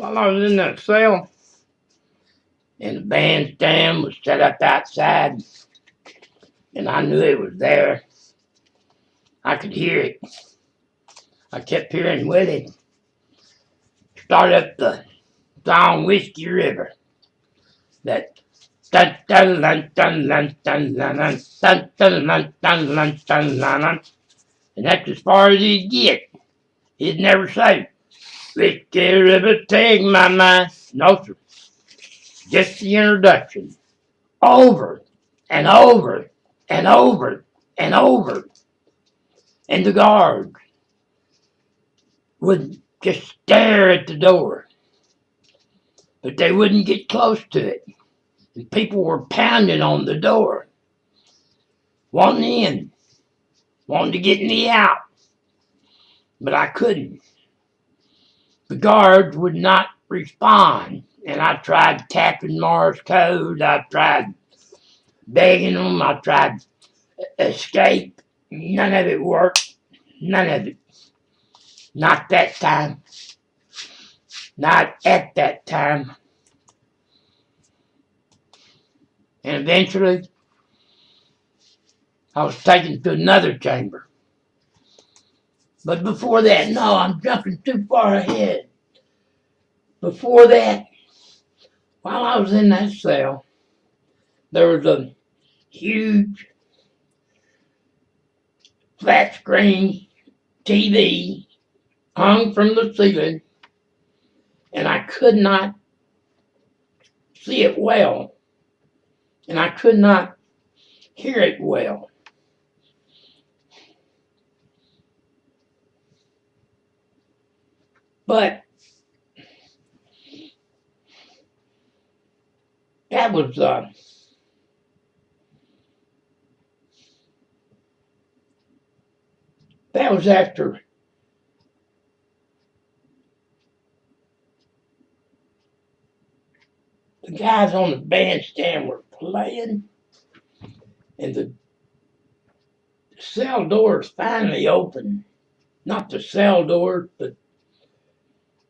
While I was in that cell, and the bandstand was set up outside, and I knew it was there. I could hear it. I kept hearing Willie start up the song Whiskey River. That dun dun dun dun dun dun dun dun dun dun dun dun dun dun, and that's as far as he'd get. He'd never say, Whiskey River, take my mind. No, sir. Just the introduction. Over and over and over and over. And the guards would just stare at the door. But they wouldn't get close to it. And people were pounding on the door, wanting in, wanting to get me out. But I couldn't. The guards would not respond. And I tried tapping Morse code. I tried begging them. I tried escape. None of it worked. None of it. Not that time. Not at that time. And eventually, I was taken to another chamber. But before that, no, I'm jumping too far ahead. Before that, while I was in that cell, there was a huge flat screen TV hung from the ceiling, and I could not see it well, and I could not hear it well. But that was after the guys on the bandstand were playing, and the cell doors finally opened. Not the cell doors, but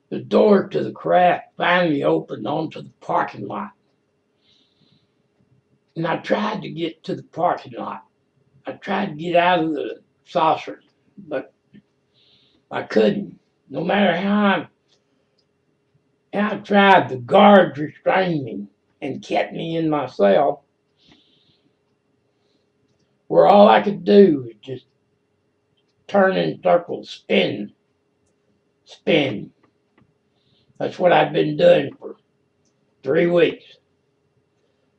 the door to the craft finally opened onto the parking lot. And I tried to get to the parking lot. I tried to get out of the saucer, but I couldn't. No matter how I tried, the guards restrained me and kept me in my cell, where all I could do was just turn in circles, spin. That's what I've been doing for 3 weeks.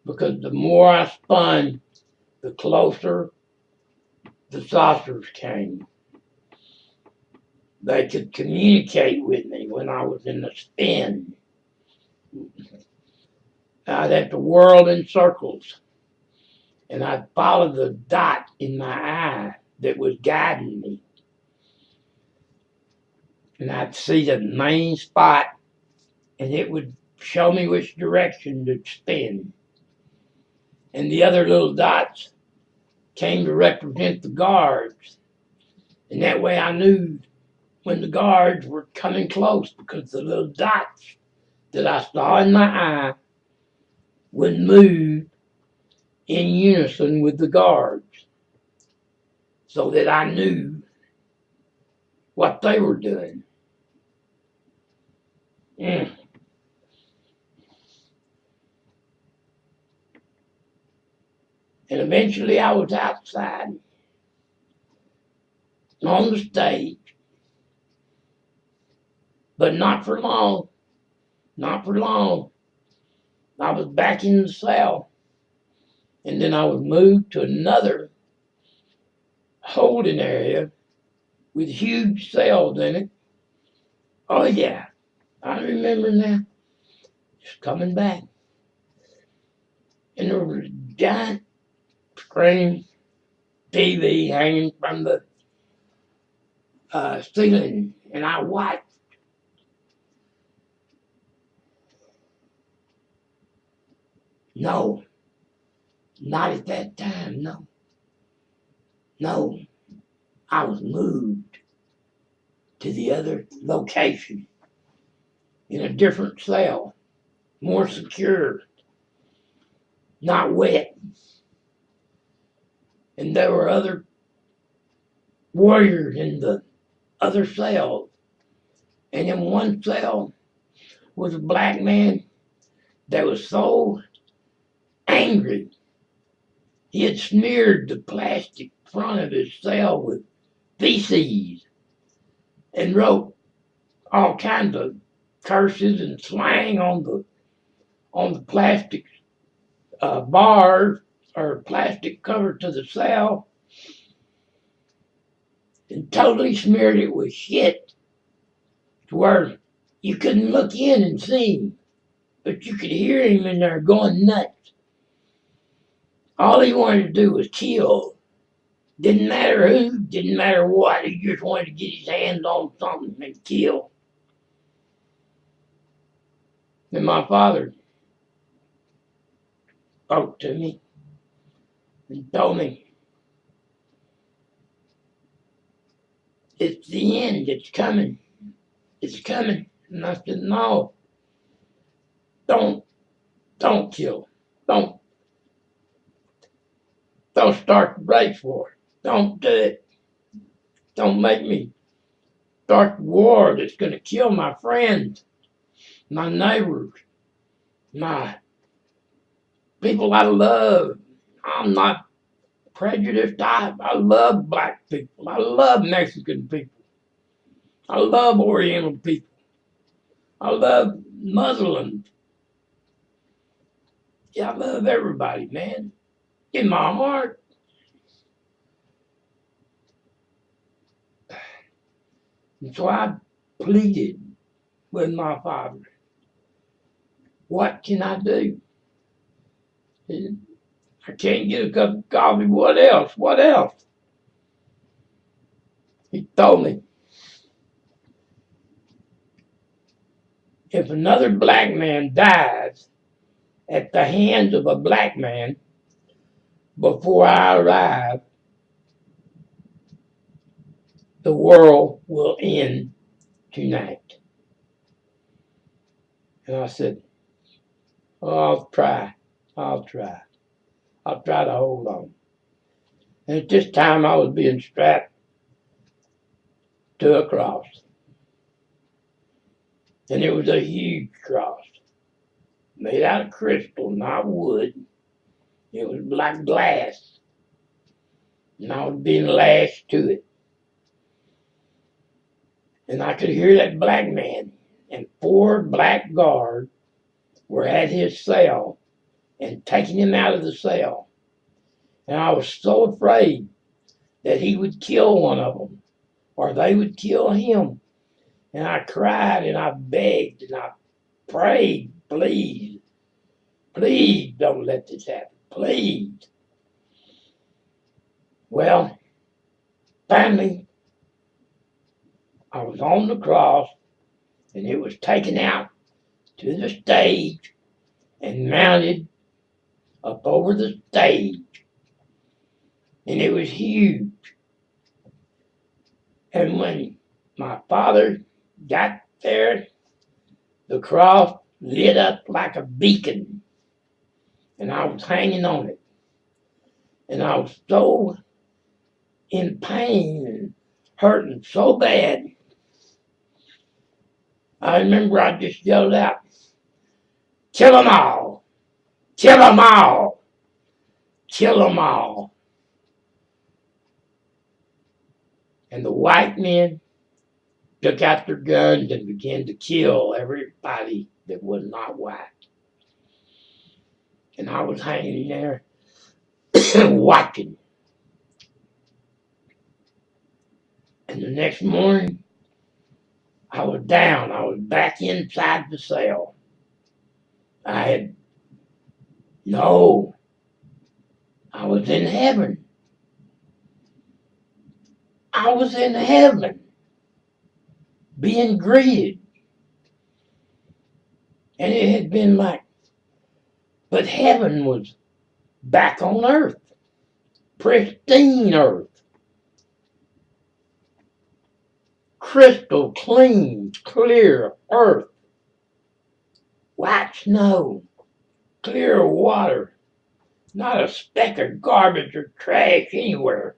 Because the more I spun, the closer the saucers came. They could communicate with me when I was in the spin. I'd have to whirl in circles, and I'd follow the dot in my eye that was guiding me. And I'd see the main spot, and it would show me which direction to spin. And the other little dots came to represent the guards. And that way I knew when the guards were coming close, because the little dots that I saw in my eye would move in unison with the guards, so that I knew what they were doing. And eventually I was outside on the stage, but not for long. Not for long. I was back in the cell, and then I was moved to another holding area with huge cells in it. Oh yeah, I remember now. Just coming back. And there was a giant screen TV hanging from the ceiling, and I watched. No, not at that time, no. No, I was moved to the other location. in a different cell, more secure, not wet. And there were other warriors in the other cells. And in one cell was a black man that was so angry, he had smeared the plastic front of his cell with feces and wrote all kinds of curses and slang on the plastic bars or plastic cover to the cell, and totally smeared it with shit to where you couldn't look in and see him, but you could hear him in there going nuts. All he wanted to do was kill. Didn't matter who, didn't matter what. He just wanted to get his hands on something and kill. And my father spoke to me and told me, it's the end, it's coming. It's coming. And I said, no, don't kill. Don't start the race war. Don't do it. Don't make me start the war that's going to kill my friends, my neighbors, my people I love. I'm not prejudiced. I love black people. I love Mexican people. I love Oriental people. I love Muslims. Yeah, I love everybody, man. In my heart. And so I pleaded with my father, what can I do? And I can't get a cup of coffee. What else? What else? He told me, if another black man dies at the hands of a black man before I arrive, the world will end tonight. And I said, oh, I'll try to hold on. And at this time I was being strapped to a cross. And it was a huge cross, made out of crystal, not wood. It was like glass. And I was being lashed to it. And I could hear that black man and 4 black guards were at his cell and taking him out of the cell. And I was so afraid that he would kill one of them or they would kill him. And I cried and I begged and I prayed, please don't let this happen, please. Well, finally, I was on the cross and it was taken out to the stage and mounted up over the stage. And it was huge. And when my father got there, the cross lit up like a beacon. And I was hanging on it. And I was so in pain and hurting so bad. I remember I just yelled out, kill them all, kill them all, kill them all. And the white men took out their guns and began to kill everybody that was not white. And I was hanging there watching. And the next morning, I was down. I was back inside the cell. I was in heaven. I was in heaven being greeted. And it had been but heaven was back on earth. Pristine earth. Crystal clean, clear earth. white snow, clear water, not a speck of garbage or trash anywhere.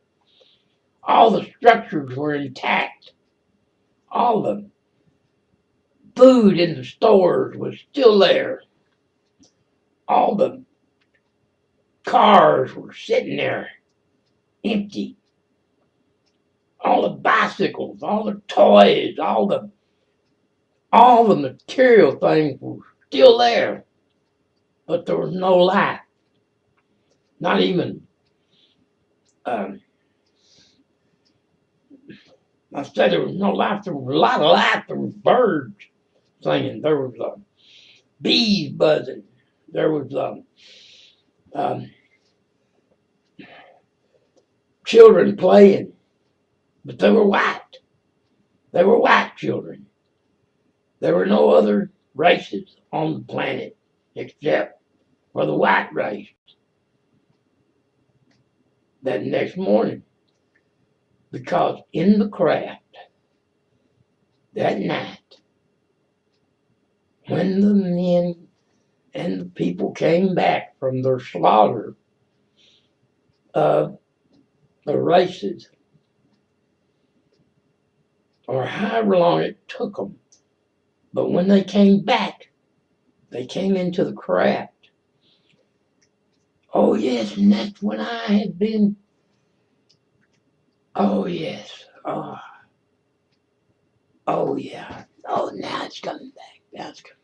All the structures were intact. All the food in the stores was still there. All the cars were sitting there empty. All the bicycles, all the toys, all the material things were still there, but there was no life. Not even, um, I said there was no life. There was a lot of life. There was birds singing. There was bees buzzing. There was um, children playing, but they were white. They were white children. There were no other races on the planet except for the white race. That next morning, because in the craft that night, when the men and the people came back from their slaughter of the races, or however long it took them, but when they came back, they came into the craft. Oh, yes, and that's when I had been. Oh, yes. Oh, yeah. Oh, now it's coming back. Now it's coming.